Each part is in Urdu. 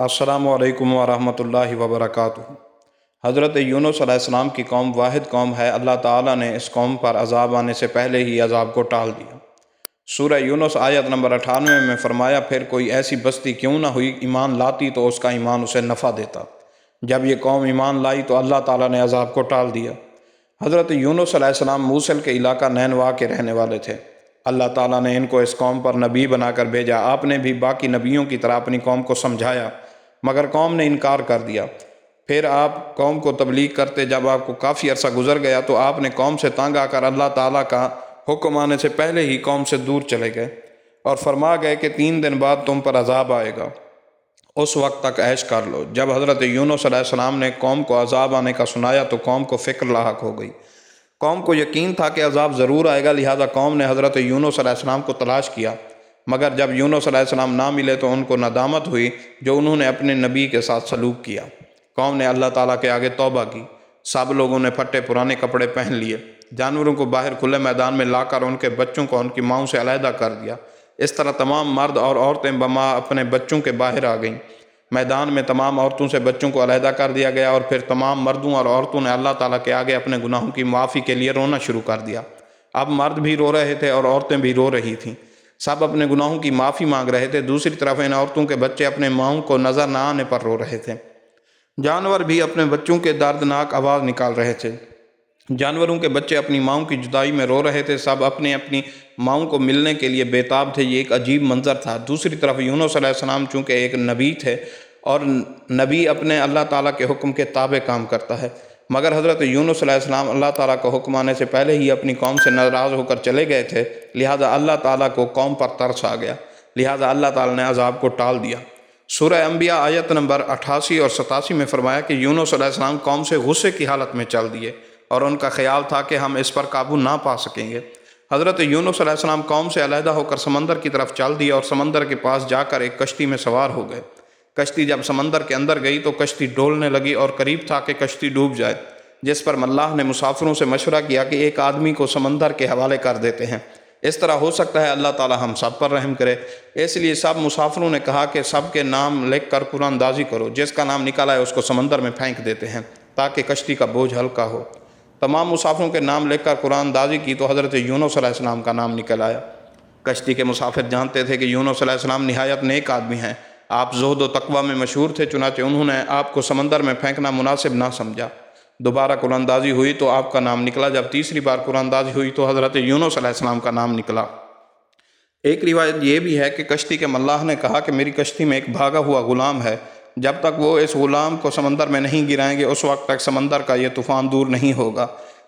السلام علیکم ورحمۃ اللہ وبرکاتہ۔ حضرت یونس علیہ السلام کی قوم واحد قوم ہے۔ اللہ تعالیٰ نے اس قوم پر عذاب آنے سے پہلے ہی عذاب کو ٹال دیا۔ سورہ یونس آیت نمبر 98 میں فرمایا، پھر کوئی ایسی بستی کیوں نہ ہوئی ایمان لاتی تو اس کا ایمان اسے نفع دیتا۔ جب یہ قوم ایمان لائی تو اللہ تعالیٰ نے عذاب کو ٹال دیا۔ حضرت یونس علیہ السلام موصل کے علاقہ نینوا کے رہنے والے تھے۔ اللہ تعالیٰ نے ان کو اس قوم پر نبی بنا کر بھیجا۔ آپ نے بھی باقی نبیوں کی طرح اپنی قوم کو سمجھایا، مگر قوم نے انکار کر دیا۔ پھر آپ قوم کو تبلیغ کرتے، جب آپ کو کافی عرصہ گزر گیا تو آپ نے قوم سے تنگ آ کر اللہ تعالیٰ کا حکم آنے سے پہلے ہی قوم سے دور چلے گئے اور فرما گئے کہ 3 دن بعد تم پر عذاب آئے گا، اس وقت تک عیش کر لو۔ جب حضرت یونس علیہ السلام نے قوم کو عذاب آنے کا سنایا تو قوم کو فکر لاحق ہو گئی۔ قوم کو یقین تھا کہ عذاب ضرور آئے گا، لہذا قوم نے حضرت یونس علیہ السلام کو تلاش کیا، مگر جب یونس علیہ السلام نہ ملے تو ان کو ندامت ہوئی جو انہوں نے اپنے نبی کے ساتھ سلوک کیا۔ قوم نے اللہ تعالیٰ کے آگے توبہ کی۔ سب لوگوں نے پھٹے پرانے کپڑے پہن لیے، جانوروں کو باہر کھلے میدان میں لا کر ان کے بچوں کو ان کی ماؤں سے علیحدہ کر دیا۔ اس طرح تمام مرد اور عورتیں بما اپنے بچوں کے باہر آ گئیں۔ میدان میں تمام عورتوں سے بچوں کو علیحدہ کر دیا گیا اور پھر تمام مردوں اور عورتوں نے اللہ تعالیٰ کے آگے اپنے گناہوں کی معافی کے لیے رونا شروع کر دیا۔ اب مرد بھی رو رہے تھے اور عورتیں بھی رو رہی تھیں۔ سب اپنے گناہوں کی معافی مانگ رہے تھے۔ دوسری طرف ان عورتوں کے بچے اپنے ماؤں کو نظر نہ آنے پر رو رہے تھے۔ جانور بھی اپنے بچوں کے دردناک آواز نکال رہے تھے۔ جانوروں کے بچے اپنی ماؤں کی جدائی میں رو رہے تھے۔ سب اپنی اپنی ماؤں کو ملنے کے لیے بےتاب تھے۔ یہ ایک عجیب منظر تھا۔ دوسری طرف یونس علیہ السلام چونکہ ایک نبی تھے اور نبی اپنے اللہ تعالیٰ کے حکم کے تابع کام کرتا ہے، مگر حضرت یونس علیہ السلام اللہ تعالیٰ کو حکم آنے سے پہلے ہی اپنی قوم سے ناراض ہو کر چلے گئے تھے، لہٰذا اللہ تعالیٰ کو قوم پر ترس آ گیا، لہٰذا اللہ تعالیٰ نے عذاب کو ٹال دیا۔ سورہ انبیاء آیت نمبر 88 اور 87 میں فرمایا کہ یونس علیہ السلام قوم سے غصے کی حالت میں چل دیے اور ان کا خیال تھا کہ ہم اس پر قابو نہ پا سکیں گے۔ حضرت یونس علیہ السلام قوم سے علیحدہ ہو کر سمندر کی طرف چل دیے اور سمندر کے پاس جا کر ایک کشتی میں سوار ہو گئے۔ کشتی جب سمندر کے اندر گئی تو کشتی ڈولنے لگی اور قریب تھا کہ کشتی ڈوب جائے، جس پر ملاح نے مسافروں سے مشورہ کیا کہ ایک آدمی کو سمندر کے حوالے کر دیتے ہیں، اس طرح ہو سکتا ہے اللہ تعالی ہم سب پر رحم کرے۔ اس لیے سب مسافروں نے کہا کہ سب کے نام لکھ کر قرآن اندازی کرو، جس کا نام نکل آئے اس کو سمندر میں پھینک دیتے ہیں تاکہ کشتی کا بوجھ ہلکا ہو۔ تمام مسافروں کے نام لکھ کر قرآن اندازی کی تو حضرت یونس علیہ السلام کا نام نکل آیا۔ کشتی کے مسافر جانتے تھے کہ یونس علیہ السلام نہایت نیک آدمی ہیں، آپ زہد و تقوی میں مشہور تھے، چنانچہ انہوں نے آپ کو سمندر میں پھینکنا مناسب نہ سمجھا۔ دوبارہ قرآن اندازی ہوئی تو آپ کا نام نکلا۔ جب تیسری بار قرآن اندازی ہوئی تو حضرت یونس علیہ السلام کا نام نکلا۔ ایک روایت یہ بھی ہے کہ کشتی کے ملاح نے کہا کہ میری کشتی میں ایک بھاگا ہوا غلام ہے، جب تک وہ اس غلام کو سمندر میں نہیں گرائیں گے اس وقت تک سمندر کا یہ طوفان دور نہیں ہوگا،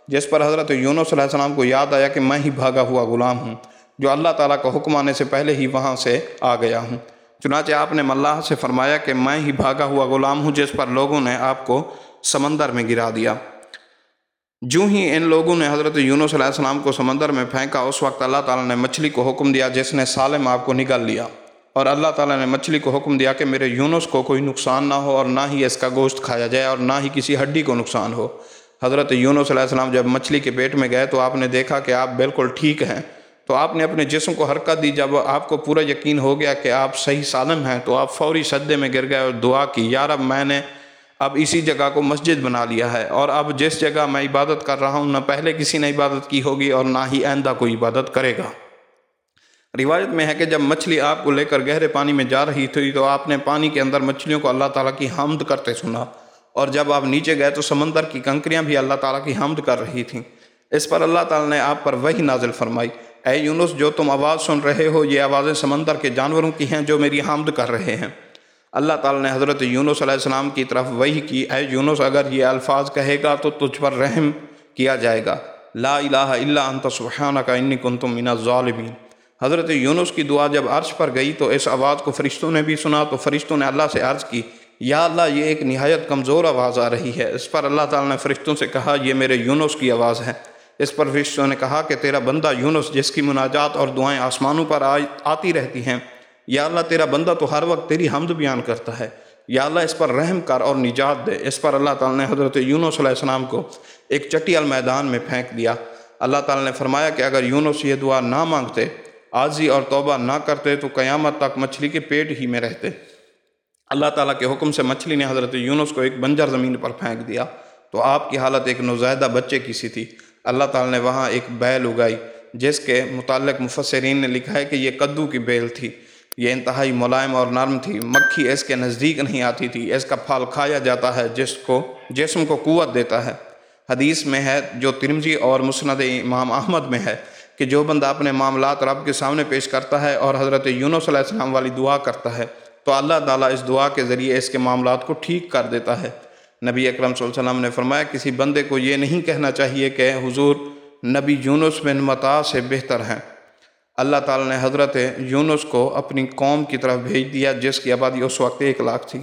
جس پر حضرت یونس علیہ السلام کو یاد آیا کہ میں ہی بھاگا ہوا غلام ہوں جو اللہ تعالیٰ کا حکم آنے سے پہلے ہی وہاں سے آ گیا ہوں۔ چنانچہ آپ نے ملاح سے فرمایا کہ میں ہی بھاگا ہوا غلام ہوں جس پر لوگوں نے آپ کو سمندر میں گرا دیا۔ جو ہی ان لوگوں نے حضرت یونس علیہ السلام کو سمندر میں پھینکا اس وقت اللہ تعالیٰ نے مچھلی کو حکم دیا جس نے سالم آپ کو نگل لیا، اور اللہ تعالیٰ نے مچھلی کو حکم دیا کہ میرے یونس کو کوئی نقصان نہ ہو اور نہ ہی اس کا گوشت کھایا جائے اور نہ ہی کسی ہڈی کو نقصان ہو۔ حضرت یونس علیہ السلام جب مچھلی کے پیٹ میں گئے تو آپ نے دیکھا کہ آپ بالکل ٹھیک ہیں، تو آپ نے اپنے جسم کو حرکت دی۔ جب آپ کو پورا یقین ہو گیا کہ آپ صحیح سالم ہیں تو آپ فوری سجدے میں گر گئے اور دعا کی، یا رب میں نے اب اسی جگہ کو مسجد بنا لیا ہے، اور اب جس جگہ میں عبادت کر رہا ہوں نہ پہلے کسی نے عبادت کی ہوگی اور نہ ہی آئندہ کوئی عبادت کرے گا۔ روایت میں ہے کہ جب مچھلی آپ کو لے کر گہرے پانی میں جا رہی تھی تو آپ نے پانی کے اندر مچھلیوں کو اللہ تعالیٰ کی حمد کرتے سنا، اور جب آپ نیچے گئے تو سمندر کی کنکریاں بھی اللہ تعالیٰ کی حمد کر رہی تھیں۔ اس پر اللہ تعالیٰ نے آپ پر وحی نازل فرمائی، اے یونس جو تم آواز سن رہے ہو یہ آوازیں سمندر کے جانوروں کی ہیں جو میری حمد کر رہے ہیں۔ اللہ تعالیٰ نے حضرت یونس علیہ السلام کی طرف وحی کی، اے یونس اگر یہ الفاظ کہے گا تو تجھ پر رحم کیا جائے گا، لا الہ الا انت سبحانک انی کنت من الظالمین۔ حضرت یونس کی دعا جب عرش پر گئی تو اس آواز کو فرشتوں نے بھی سنا، تو فرشتوں نے اللہ سے عرض کی، یا اللہ یہ ایک نہایت کمزور آواز آ رہی ہے۔ اس پر اللہ تعالیٰ نے فرشتوں سے کہا یہ میرے یونس کی آواز ہے۔ اس پر فرشتوں نے کہا کہ تیرا بندہ یونس جس کی مناجات اور دعائیں آسمانوں پر آتی رہتی ہیں، یا اللہ تیرا بندہ تو ہر وقت تیری حمد بیان کرتا ہے، یا اللہ اس پر رحم کر اور نجات دے۔ اس پر اللہ تعالیٰ نے حضرت یونس علیہ السلام کو ایک چٹیل میدان میں پھینک دیا۔ اللہ تعالیٰ نے فرمایا کہ اگر یونس یہ دعا نہ مانگتے، عاجزی اور توبہ نہ کرتے تو قیامت تک مچھلی کے پیٹ ہی میں رہتے۔ اللہ تعالیٰ کے حکم سے مچھلی نے حضرت یونس کو ایک بنجر زمین پر پھینک دیا تو آپ کی حالت ایک نوزائیدہ بچے کی سی تھی۔ اللہ تعالیٰ نے وہاں ایک بیل اگائی جس کے متعلق مفسرین نے لکھا ہے کہ یہ کدو کی بیل تھی۔ یہ انتہائی ملائم اور نرم تھی، مکھی اس کے نزدیک نہیں آتی تھی۔ اس کا پھل کھایا جاتا ہے جسم کو قوت دیتا ہے۔ حدیث میں ہے جو ترمذی اور مسند امام احمد میں ہے کہ جو بندہ اپنے معاملات رب کے سامنے پیش کرتا ہے اور حضرت یونس علیہ السلام والی دعا کرتا ہے تو اللہ تعالیٰ اس دعا کے ذریعے اس کے معاملات کو ٹھیک کر دیتا ہے۔ نبی اکرم صلی اللہ علیہ وسلم نے فرمایا کسی بندے کو یہ نہیں کہنا چاہیے کہ حضور نبی یونس بن متی سے بہتر ہیں۔ اللہ تعالیٰ نے حضرت یونس کو اپنی قوم کی طرف بھیج دیا جس کی آبادی اس وقت 1 لاکھ تھی۔